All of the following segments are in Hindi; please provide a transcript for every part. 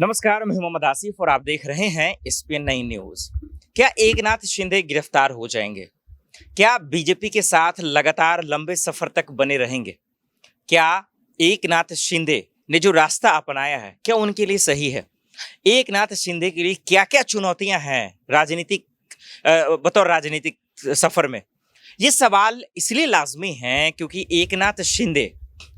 नमस्कार, मैं मोहम्मद आसिफ और आप देख रहे हैं एसपीएन 9 न्यूज। क्या एकनाथ शिंदे गिरफ्तार हो जाएंगे? क्या बीजेपी के साथ लगातार लंबे सफर तक बने रहेंगे? क्या एकनाथ शिंदे ने जो रास्ता अपनाया है क्या उनके लिए सही है? एकनाथ शिंदे के लिए क्या क्या चुनौतियां हैं बतौर राजनीतिक सफर में? ये सवाल इसलिए लाजमी हैं क्योंकि एकनाथ शिंदे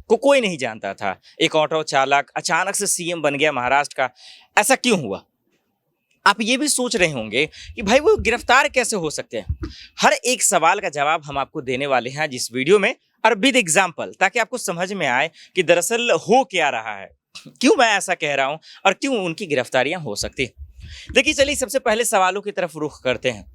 को कोई नहीं जानता था। एक ऑटो चालक अचानक से सीएम बन गया महाराष्ट्र का। ऐसा क्यों हुआ? आप ये भी सोच रहे होंगे कि भाई वो गिरफ्तार कैसे हो सकते हैं। हर एक सवाल का जवाब हम आपको देने वाले हैं जिस वीडियो में, और विद एग्जाम्पल, ताकि आपको समझ में आए कि दरअसल हो क्या रहा है, क्यों मैं ऐसा कह रहा हूं और क्यों उनकी गिरफ्तारियां हो सकती। देखिए, चलिए सबसे पहले सवालों की तरफ रुख करते हैं।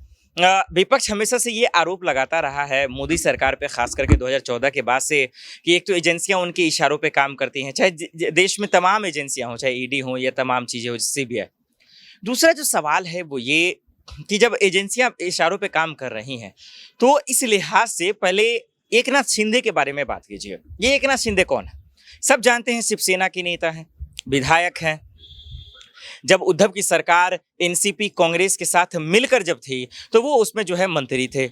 विपक्ष हमेशा से ये आरोप लगाता रहा है मोदी सरकार पे, खास करके 2014 के बाद से, कि एक तो एजेंसियां उनके इशारों पे काम करती हैं, चाहे देश में तमाम एजेंसियां हो, चाहे ईडी हो या तमाम चीजें हो, सीबीआई। दूसरा जो सवाल है वो ये कि जब एजेंसियां इशारों पे काम कर रही हैं तो इस लिहाज से पहले एकनाथ शिंदे के बारे में बात कीजिए। ये एकनाथ शिंदे कौन है? सब जानते हैं, शिवसेना के नेता हैं, विधायक हैं। जब उद्धव की सरकार एनसीपी कांग्रेस के साथ मिलकर जब थी तो वो उसमें जो है मंत्री थे,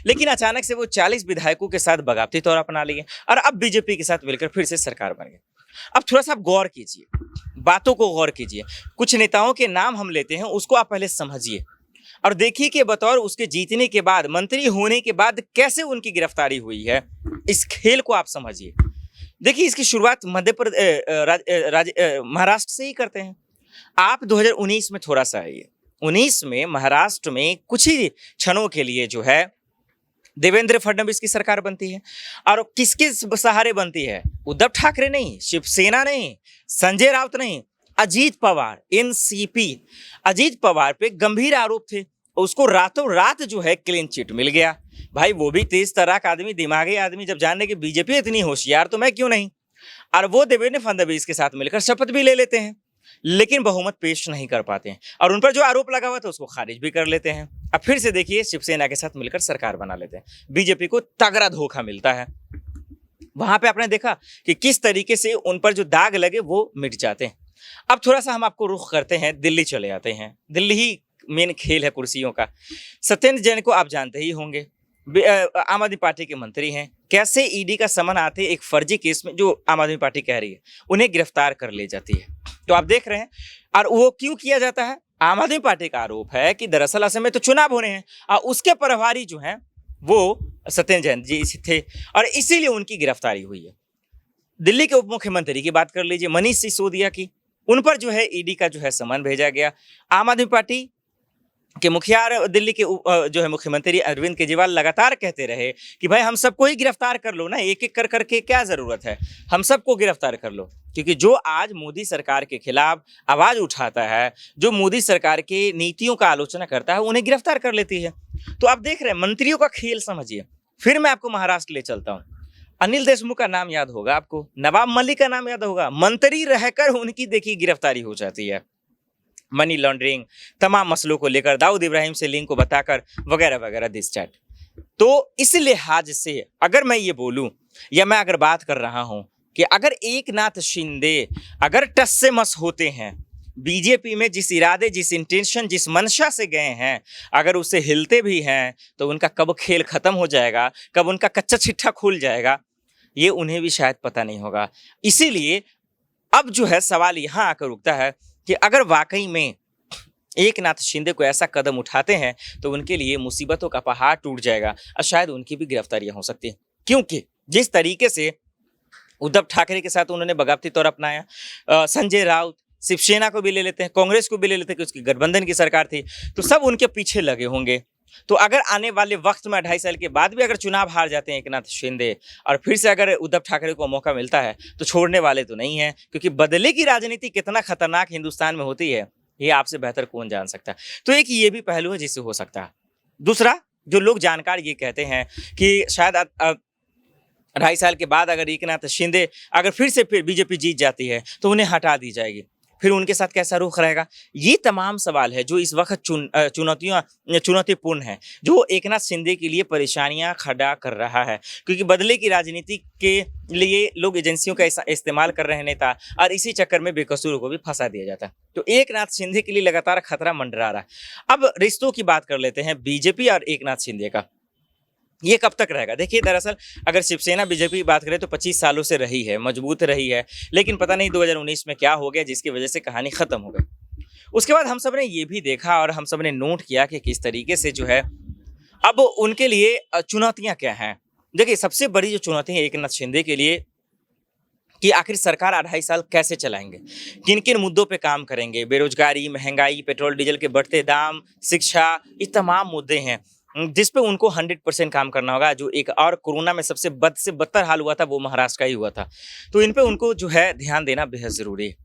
लेकिन अचानक से वो 40 विधायकों के साथ बगावती तौर अपना लिए और अब बीजेपी के साथ मिलकर फिर से सरकार बन गई। अब थोड़ा सा आप गौर कीजिए, बातों को गौर कीजिए। कुछ नेताओं के नाम हम लेते हैं, उसको आप पहले समझिए और देखिए कि बतौर उसके जीतने के बाद, मंत्री होने के बाद कैसे उनकी गिरफ्तारी हुई है। इस खेल को आप समझिए। देखिए, इसकी शुरुआत महाराष्ट्र से ही करते हैं। आप 2019 में थोड़ा सा आइए। 19 में महाराष्ट्र में कुछ ही क्षणों के लिए जो है देवेंद्र फडणवीस की सरकार बनती है, और किसके सहारे बनती है? उद्धव ठाकरे नहीं, शिवसेना नहीं, संजय राउत नहीं, अजीत पवार, एनसीपी। अजीत पवार पे गंभीर आरोप थे, उसको रातों रात जो है क्लीन चिट मिल गया। भाई वो भी तेज तर्राक आदमी, दिमागी आदमी, जब जानने की बीजेपी इतनी होशियार तो मैं क्यों नहीं। और वो देवेंद्र फडणवीस के साथ मिलकर शपथ भी ले लेते हैं, लेकिन बहुमत पेश नहीं कर पाते हैं, और उन पर जो आरोप लगा हुआ था उसको खारिज भी कर लेते हैं। अब फिर से देखिए, शिवसेना के साथ मिलकर सरकार बना लेते हैं। बीजेपी को तगड़ा धोखा मिलता है। वहां पे आपने देखा कि किस तरीके से उन पर जो दाग लगे वो मिट जाते हैं। अब थोड़ा सा हम आपको रुख करते हैं, दिल्ली चले जाते हैं। दिल्ली ही मेन खेल है कुर्सियों का। सत्येंद्र जैन को आप जानते ही होंगे, आम आदमी पार्टी के मंत्री हैं। कैसे ईडी का समन आते एक फर्जी केस में, जो आम आदमी पार्टी कह रही है, उन्हें गिरफ्तार कर ले जाती है। तो आप देख रहे हैं, और वो क्यों किया जाता है? आम आदमी पार्टी का आरोप है कि दरअसल असम में तो चुनाव हो रहे हैं और उसके प्रभारी जो हैं वो सत्येंद्र जैन जी थे, और इसीलिए उनकी गिरफ्तारी हुई है। दिल्ली के उप मुख्यमंत्री की बात कर लीजिए, मनीष सिसोदिया की, उन पर जो है ईडी का जो है समन भेजा गया। आम आदमी पार्टी कि मुखिया दिल्ली के जो है मुख्यमंत्री अरविंद केजरीवाल लगातार कहते रहे कि भाई हम सबको ही गिरफ्तार कर लो ना, एक एक कर करके क्या जरूरत है, हम सबको गिरफ्तार कर लो। क्योंकि जो आज मोदी सरकार के खिलाफ आवाज उठाता है, जो मोदी सरकार की नीतियों का आलोचना करता है, उन्हें गिरफ्तार कर लेती है। तो आप देख रहे हैं, मंत्रियों का खेल समझिए। फिर मैं आपको महाराष्ट्र ले चलता हूँ। अनिल देशमुख का नाम याद होगा आपको, नवाब मलिक का नाम याद होगा। मंत्री रहकर उनकी देखिए गिरफ्तारी हो जाती है, मनी लॉन्ड्रिंग, तमाम मसलों को लेकर, दाऊद इब्राहिम से लिंक को बताकर, वगैरह वगैरह, दिस चैट। तो इस लिहाज से अगर मैं ये बोलूं, या मैं अगर बात कर रहा हूं कि अगर एकनाथ शिंदे अगर टस से मस होते हैं, बीजेपी में जिस इरादे, जिस इंटेंशन, जिस मंशा से गए हैं, अगर उसे हिलते भी हैं तो उनका कब खेल खत्म हो जाएगा, कब उनका कच्चा चिट्ठा खुल जाएगा, ये उन्हें भी शायद पता नहीं होगा। इसीलिए अब जो है सवाल यहां आकर रुकता है कि अगर वाकई में एकनाथ शिंदे को ऐसा कदम उठाते हैं तो उनके लिए मुसीबतों का पहाड़ टूट जाएगा और शायद उनकी भी गिरफ्तारियां हो सकती हैं। क्योंकि जिस तरीके से उद्धव ठाकरे के साथ उन्होंने बगावती तौर अपनाया, संजय राउत, शिवसेना को भी ले लेते हैं, कांग्रेस को भी ले लेते हैं कि उसकी गठबंधन की सरकार थी, तो सब उनके पीछे लगे होंगे। तो अगर आने वाले वक्त में 2.5 साल के बाद भी अगर चुनाव हार जाते हैं एकनाथ शिंदे, और फिर से अगर उद्धव ठाकरे को मौका मिलता है, तो छोड़ने वाले तो नहीं है। क्योंकि बदले की राजनीति कितना खतरनाक हिंदुस्तान में होती है, ये आपसे बेहतर कौन जान सकता है। तो एक ये भी पहलू है जिससे हो सकता है। दूसरा, जो लोग जानकार ये कहते हैं कि शायद 2.5 साल के बाद अगर एकनाथ शिंदे अगर फिर बीजेपी जीत जाती है तो उन्हें हटा दी जाएगी। फिर उनके साथ कैसा रुख रहेगा? ये तमाम सवाल है जो इस वक्त चुनौतीपूर्ण है, जो एकनाथ शिंदे के लिए परेशानियां खड़ा कर रहा है, क्योंकि बदले की राजनीति के लिए लोग एजेंसियों का इस्तेमाल कर रहे हैं नेता, और इसी चक्कर में बेकसूर को भी फंसा दिया जाता है। तो एकनाथ शिंदे के लिए लगातार खतरा मंडरा रहा है। अब रिश्तों की बात कर लेते हैं बीजेपी और एकनाथ शिंदे का। ये कब तक रहेगा? देखिए, दरअसल अगर शिवसेना बीजेपी की बात करें तो 25 सालों से रही है, मजबूत रही है, लेकिन पता नहीं 2019 में क्या हो गया जिसकी वजह से कहानी खत्म हो गई। उसके बाद हम सब ने ये भी देखा और हम सब ने नोट किया कि किस तरीके से जो है अब उनके लिए चुनौतियां क्या हैं। देखिए, सबसे बड़ी जो चुनौती है एकनाथ शिंदे के लिए कि आखिर सरकार 2.5 साल कैसे चलाएंगे, किन किन मुद्दों पे काम करेंगे। बेरोजगारी, महंगाई, पेट्रोल डीजल के बढ़ते दाम, शिक्षा, ये तमाम मुद्दे हैं जिस पे उनको 100% काम करना होगा। जो एक और कोरोना में सबसे बद से बदतर हाल हुआ था वो महाराष्ट्र का ही हुआ था। तो इन पे उनको जो है ध्यान देना बेहद जरूरी है।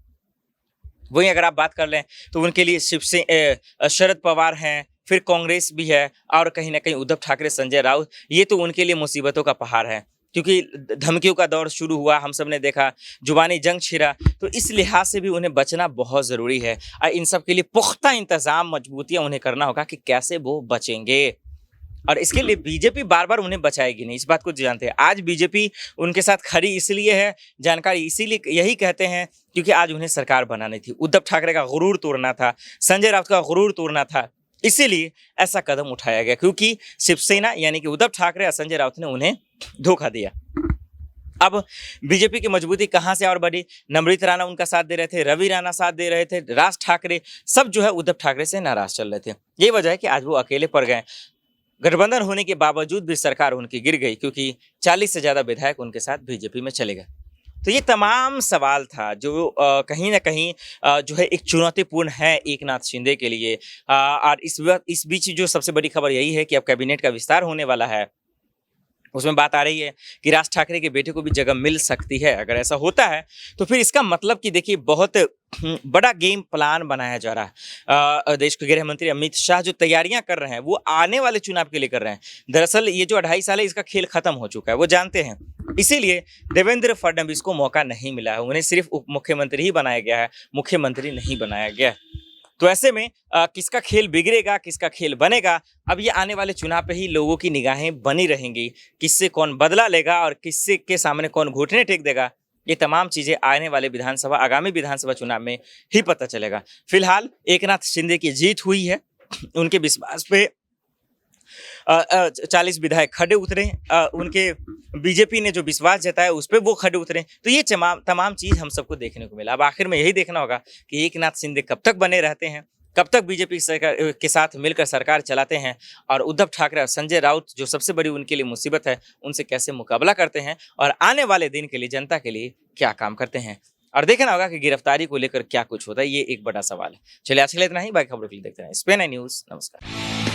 वहीं अगर आप बात कर लें तो उनके लिए शरद पवार हैं, फिर कांग्रेस भी है, और कहीं ना कहीं उद्धव ठाकरे, संजय राउत, ये तो उनके लिए मुसीबतों का पहाड़ है, क्योंकि धमकियों का दौर शुरू हुआ, हम सब ने देखा, जुबानी जंग छिड़ा। तो इस लिहाज से भी उन्हें बचना बहुत ज़रूरी है, और इन सब के लिए पुख्ता इंतजाम, मजबूतियां उन्हें करना होगा कि कैसे वो बचेंगे। और इसके लिए बीजेपी बार बार उन्हें बचाएगी नहीं, इस बात को जानते हैं। आज बीजेपी उनके साथ खड़ी इसलिए है, जानकारी इसीलिए यही कहते हैं क्योंकि आज उन्हें सरकार बनानी थी, उद्धव ठाकरे का गुरूर तोड़ना था, संजय राउत का गुरूर तोड़ना था, इसीलिए ऐसा कदम उठाया गया, क्योंकि शिवसेना यानी कि उद्धव ठाकरे और संजय राउत ने उन्हें धोखा दिया। अब बीजेपी की मजबूती कहां से और बढ़ी? नमृत राणा उनका साथ दे रहे थे, रवि राणा साथ दे रहे थे, राज ठाकरे सब जो है उद्धव ठाकरे से नाराज चल रहे थे। यही वजह है कि आज वो अकेले पड़ गए। गठबंधन होने के बावजूद भी सरकार उनकी गिर गई, क्योंकि 40 से ज्यादा विधायक उनके साथ बीजेपी में चले गए। तो ये तमाम सवाल था जो कहीं ना कहीं जो है एक चुनौतीपूर्ण है एकनाथ शिंदे के लिए। और इस बीच जो सबसे बड़ी खबर यही है कि अब कैबिनेट का विस्तार होने वाला है। उसमें बात आ रही है कि राज ठाकरे के बेटे को भी जगह मिल सकती है। अगर ऐसा होता है तो फिर इसका मतलब कि देखिए बहुत बड़ा गेम प्लान बनाया जा रहा है। देश के गृह मंत्री अमित शाह जो तैयारियां कर रहे हैं वो आने वाले चुनाव के लिए कर रहे हैं। दरअसल ये जो 2.5 साल है इसका खेल खत्म हो चुका है, वो जानते हैं। इसीलिए देवेंद्र फडणवीस को मौका नहीं मिला है, उन्हें सिर्फ उप मुख्यमंत्री ही बनाया गया है, मुख्यमंत्री नहीं बनाया गया है। तो ऐसे में किसका खेल बिगड़ेगा, किसका खेल बनेगा, अब ये आने वाले चुनाव पे ही लोगों की निगाहें बनी रहेंगी। किससे कौन बदला लेगा और किससे के सामने कौन घुटने टेक देगा, ये तमाम चीजें आने वाले आगामी विधानसभा चुनाव में ही पता चलेगा। फिलहाल एकनाथ शिंदे की जीत हुई है, उनके विश्वास पे 40 विधायक खड़े उतरे, उनके बीजेपी ने जो विश्वास जताया उस पर वो खड़े उतरे। तो ये तमाम चीज हम सबको देखने को मिला। अब आखिर में यही देखना होगा कि एकनाथ शिंदे कब तक बने रहते हैं, कब तक बीजेपी सरकार के साथ मिलकर सरकार चलाते हैं, और उद्धव ठाकरे और संजय राउत जो सबसे बड़ी उनके लिए मुसीबत है उनसे कैसे मुकाबला करते हैं, और आने वाले दिन के लिए जनता के लिए क्या काम करते हैं। और देखना होगा कि गिरफ्तारी को लेकर क्या कुछ होता है, ये एक बड़ा सवाल है। चलिए आज के लिए इतना ही, बाकी खबरों के लिए देखते हैं स्पेन न्यूज़। नमस्कार।